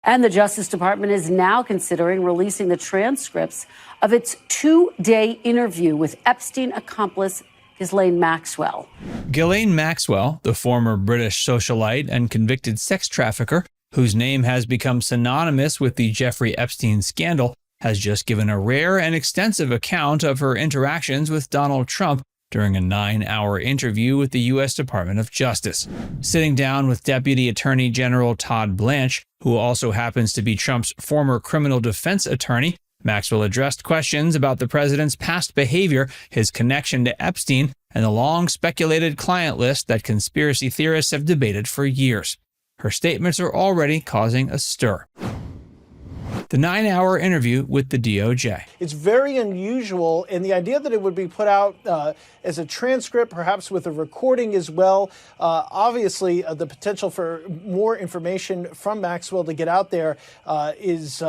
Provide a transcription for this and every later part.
And the Justice Department is now considering releasing the transcripts of its 2-day interview with Epstein accomplice Ghislaine Maxwell. Ghislaine Maxwell, the former British socialite and convicted sex trafficker, whose name has become synonymous with the Jeffrey Epstein scandal, has just given a rare and extensive account of her interactions with Donald Trump during a 9-hour interview with the U.S. Department of Justice. Sitting down with Deputy Attorney General Todd Blanche, who also happens to be Trump's former criminal defense attorney, Maxwell addressed questions about the president's past behavior, his connection to Epstein, and the long-speculated client list that conspiracy theorists have debated for years. Her statements are already causing a stir. The 9-hour interview with the DOJ. It's very unusual, and the idea that it would be put out as a transcript, perhaps with a recording as well, obviously the potential for more information from Maxwell to get out there is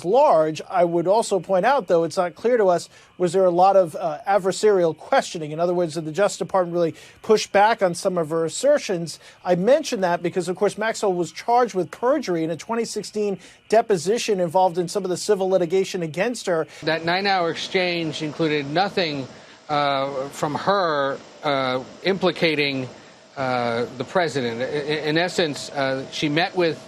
large. I would also point out, though, it's not clear to us, was there a lot of adversarial questioning? In other words, did the Justice Department really push back on some of her assertions? I mention that because, of course, Maxwell was charged with perjury in a 2016 deposition involved in some of the civil litigation against her. That 9-hour exchange included nothing from her implicating the president. In essence, she met with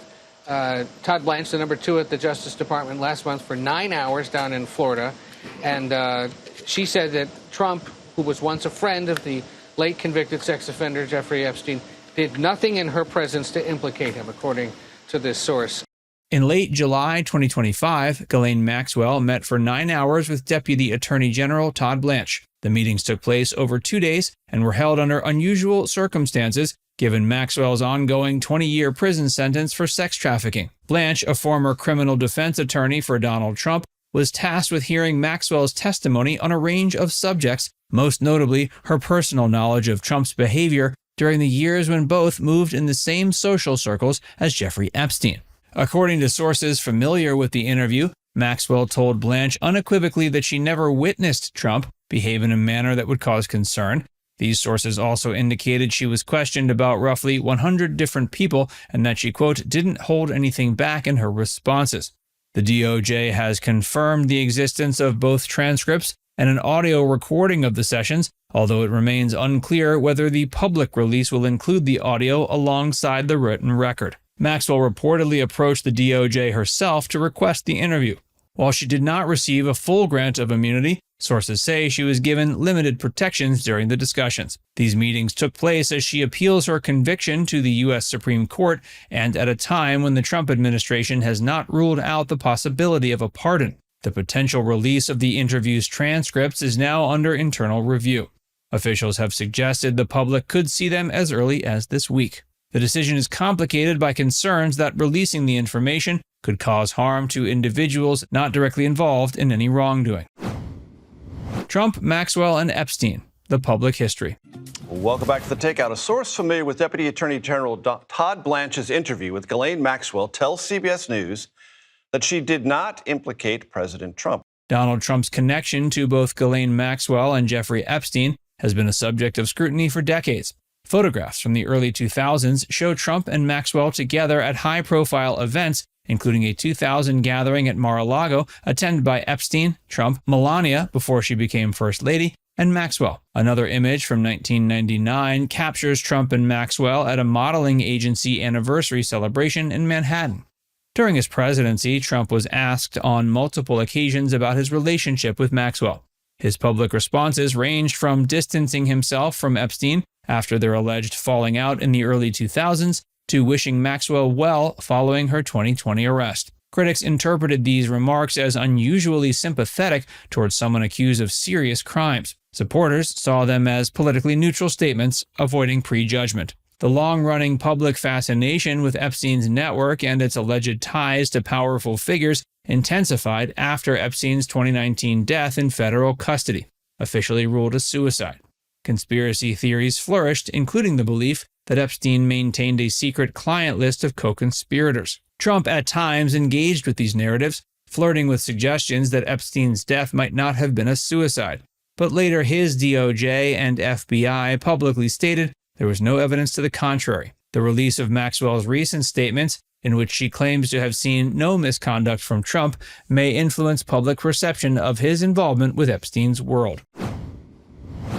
Todd Blanche, the number 2 at the Justice Department, last month for 9 hours down in Florida. And she said that Trump, who was once a friend of the late convicted sex offender Jeffrey Epstein, did nothing in her presence to implicate him, according to this source. In late July 2025, Ghislaine Maxwell met for 9 hours with Deputy Attorney General Todd Blanche. The meetings took place over 2 days and were held under unusual circumstances, given Maxwell's ongoing 20-year prison sentence for sex trafficking. Blanche, a former criminal defense attorney for Donald Trump, was tasked with hearing Maxwell's testimony on a range of subjects, most notably her personal knowledge of Trump's behavior during the years when both moved in the same social circles as Jeffrey Epstein. According to sources familiar with the interview, Maxwell told Blanche unequivocally that she never witnessed Trump behave in a manner that would cause concern. These sources also indicated she was questioned about roughly 100 different people and that she, quote, didn't hold anything back in her responses. The DOJ has confirmed the existence of both transcripts and an audio recording of the sessions, although it remains unclear whether the public release will include the audio alongside the written record. Maxwell reportedly approached the DOJ herself to request the interview. While she did not receive a full grant of immunity, sources say she was given limited protections during the discussions. These meetings took place as she appeals her conviction to the U.S. Supreme Court and at a time when the Trump administration has not ruled out the possibility of a pardon. The potential release of the interview's transcripts is now under internal review. Officials have suggested the public could see them as early as this week. The decision is complicated by concerns that releasing the information could cause harm to individuals not directly involved in any wrongdoing. Trump, Maxwell, and Epstein, the public history. Welcome back to The Takeout. A source familiar with Deputy Attorney General Todd Blanche's interview with Ghislaine Maxwell tells CBS News that she did not implicate President Trump. Donald Trump's connection to both Ghislaine Maxwell and Jeffrey Epstein has been a subject of scrutiny for decades. Photographs from the early 2000s show Trump and Maxwell together at high-profile events, including a 2000 gathering at Mar-a-Lago attended by Epstein, Trump, Melania before she became First Lady, and Maxwell. Another image from 1999 captures Trump and Maxwell at a modeling agency anniversary celebration in Manhattan. During his presidency, Trump was asked on multiple occasions about his relationship with Maxwell. His public responses ranged from distancing himself from Epstein after their alleged falling out in the early 2000s to wishing Maxwell well following her 2020 arrest. Critics interpreted these remarks as unusually sympathetic towards someone accused of serious crimes. Supporters saw them as politically neutral statements, avoiding prejudgment. The long-running public fascination with Epstein's network and its alleged ties to powerful figures intensified after Epstein's 2019 death in federal custody, officially ruled a suicide. Conspiracy theories flourished, including the belief that Epstein maintained a secret client list of co-conspirators. Trump at times engaged with these narratives, flirting with suggestions that Epstein's death might not have been a suicide. But later his DOJ and FBI publicly stated there was no evidence to the contrary. The release of Maxwell's recent statements in which she claims to have seen no misconduct from Trump, may influence public perception of his involvement with Epstein's world.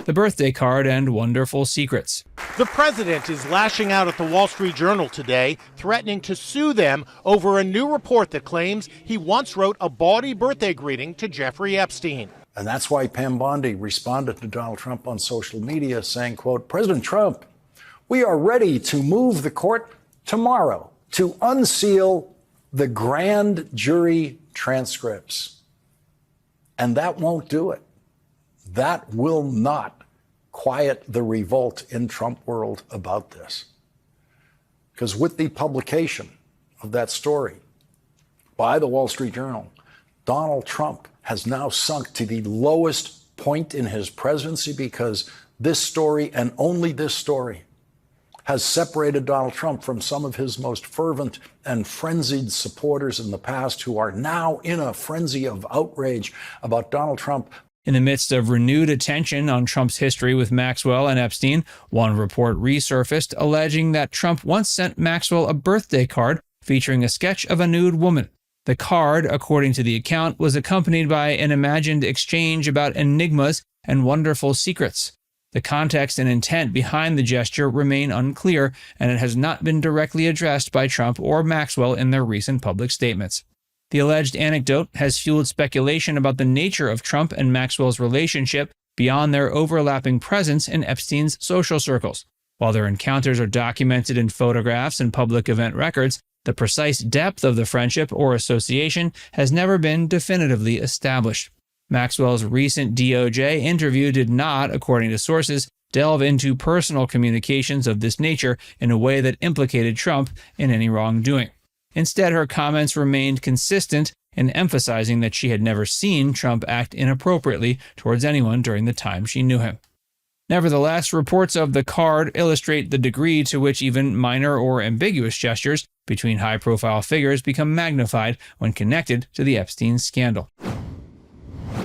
The birthday card and wonderful secrets. The president is lashing out at the Wall Street Journal today, threatening to sue them over a new report that claims he once wrote a bawdy birthday greeting to Jeffrey Epstein. And that's why Pam Bondi responded to Donald Trump on social media saying, quote, President Trump, we are ready to move the court tomorrow to unseal the grand jury transcripts. And that won't do it. That will not quiet the revolt in Trump world about this. Because with the publication of that story by the Wall Street Journal, Donald Trump has now sunk to the lowest point in his presidency because this story, and only this story, has separated Donald Trump from some of his most fervent and frenzied supporters in the past who are now in a frenzy of outrage about Donald Trump. In the midst of renewed attention on Trump's history with Maxwell and Epstein, one report resurfaced alleging that Trump once sent Maxwell a birthday card featuring a sketch of a nude woman. The card, according to the account, was accompanied by an imagined exchange about enigmas and wonderful secrets. The context and intent behind the gesture remain unclear, and it has not been directly addressed by Trump or Maxwell in their recent public statements. The alleged anecdote has fueled speculation about the nature of Trump and Maxwell's relationship beyond their overlapping presence in Epstein's social circles. While their encounters are documented in photographs and public event records, the precise depth of the friendship or association has never been definitively established. Maxwell's recent DOJ interview did not, according to sources, delve into personal communications of this nature in a way that implicated Trump in any wrongdoing. Instead, her comments remained consistent in emphasizing that she had never seen Trump act inappropriately towards anyone during the time she knew him. Nevertheless, reports of the card illustrate the degree to which even minor or ambiguous gestures between high-profile figures become magnified when connected to the Epstein scandal.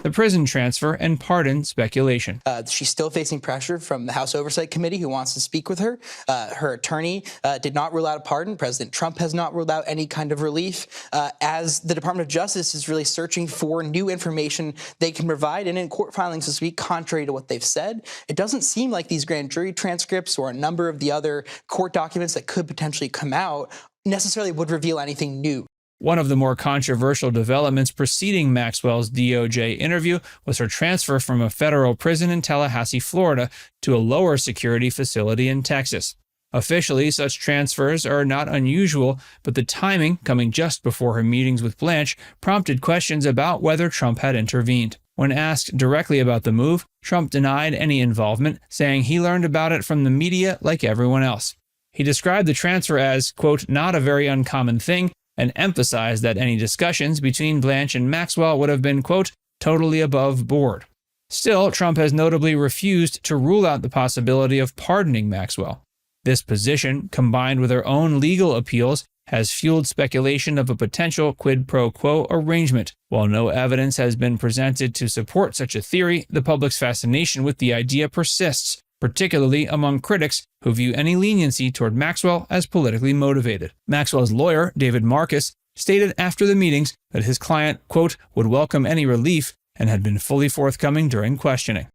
The prison transfer and pardon speculation. She's still facing pressure from the House Oversight Committee, who wants to speak with her. Her attorney did not rule out a pardon. President Trump has not ruled out any kind of relief, as the Department of Justice is really searching for new information they can provide. And in court filings this week, contrary to what they've said, it doesn't seem like these grand jury transcripts or a number of the other court documents that could potentially come out necessarily would reveal anything new. One of the more controversial developments preceding Maxwell's DOJ interview was her transfer from a federal prison in Tallahassee, Florida, to a lower security facility in Texas. Officially, such transfers are not unusual, but the timing, coming just before her meetings with Blanche, prompted questions about whether Trump had intervened. When asked directly about the move, Trump denied any involvement, saying he learned about it from the media like everyone else. He described the transfer as, quote, not a very uncommon thing, and emphasized that any discussions between Blanche and Maxwell would have been, quote, totally above board. Still, Trump has notably refused to rule out the possibility of pardoning Maxwell. This position, combined with her own legal appeals, has fueled speculation of a potential quid pro quo arrangement. While no evidence has been presented to support such a theory, the public's fascination with the idea persists, particularly among critics who view any leniency toward Maxwell as politically motivated. Maxwell's lawyer, David Marcus, stated after the meetings that his client, quote, would welcome any relief and had been fully forthcoming during questioning.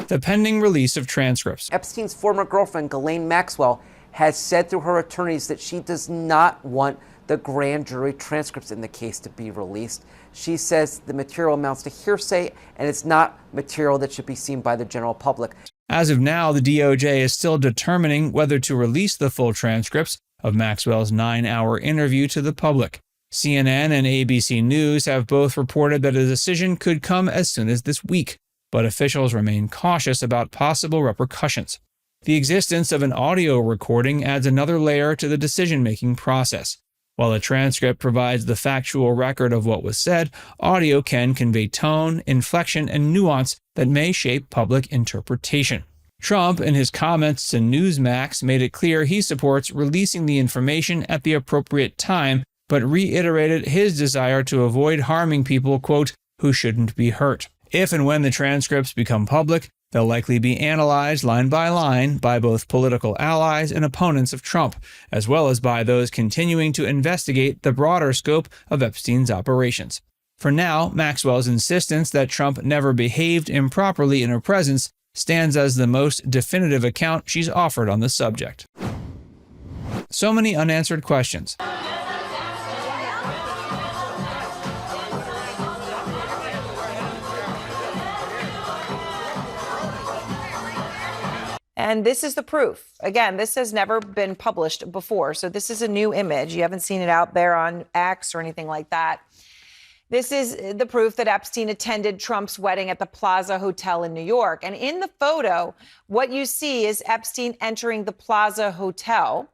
The pending release of transcripts. Epstein's former girlfriend, Ghislaine Maxwell, has said through her attorneys that she does not want the grand jury transcripts in the case to be released. She says the material amounts to hearsay and it's not material that should be seen by the general public. As of now, the DOJ is still determining whether to release the full transcripts of Maxwell's 9-hour interview to the public. CNN and ABC News have both reported that a decision could come as soon as this week, but officials remain cautious about possible repercussions. The existence of an audio recording adds another layer to the decision-making process. While a transcript provides the factual record of what was said, audio can convey tone, inflection, and nuance that may shape public interpretation. Trump, in his comments to Newsmax, made it clear he supports releasing the information at the appropriate time, but reiterated his desire to avoid harming people, quote, who shouldn't be hurt. If and when the transcripts become public, They'll likely be analyzed line by line by both political allies and opponents of Trump, as well as by those continuing to investigate the broader scope of Epstein's operations. For now, Maxwell's insistence that Trump never behaved improperly in her presence stands as the most definitive account she's offered on the subject. So many unanswered questions. And this is the proof. Again, this has never been published before, so this is a new image. You haven't seen it out there on X or anything like that. This is the proof that Epstein attended Trump's wedding at the Plaza Hotel in New York. And in the photo, what you see is Epstein entering the Plaza Hotel.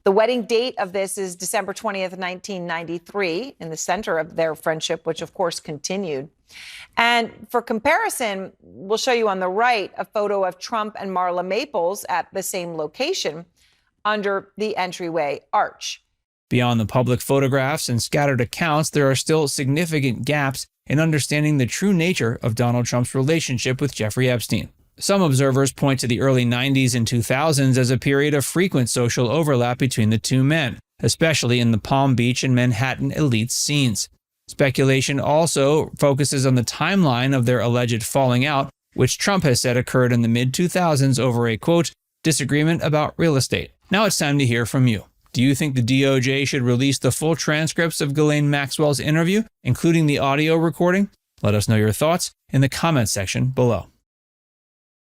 The wedding date of this is December 20th, 1993, in the center of their friendship, which of course continued. And for comparison, we'll show you on the right a photo of Trump and Marla Maples at the same location under the entryway arch. Beyond the public photographs and scattered accounts, there are still significant gaps in understanding the true nature of Donald Trump's relationship with Jeffrey Epstein. Some observers point to the early 90s and 2000s as a period of frequent social overlap between the two men, especially in the Palm Beach and Manhattan elite scenes. Speculation also focuses on the timeline of their alleged falling out, which Trump has said occurred in the mid-2000s over a, quote, disagreement about real estate. Now it's time to hear from you. Do you think the DOJ should release the full transcripts of Ghislaine Maxwell's interview, including the audio recording? Let us know your thoughts in the comments section below.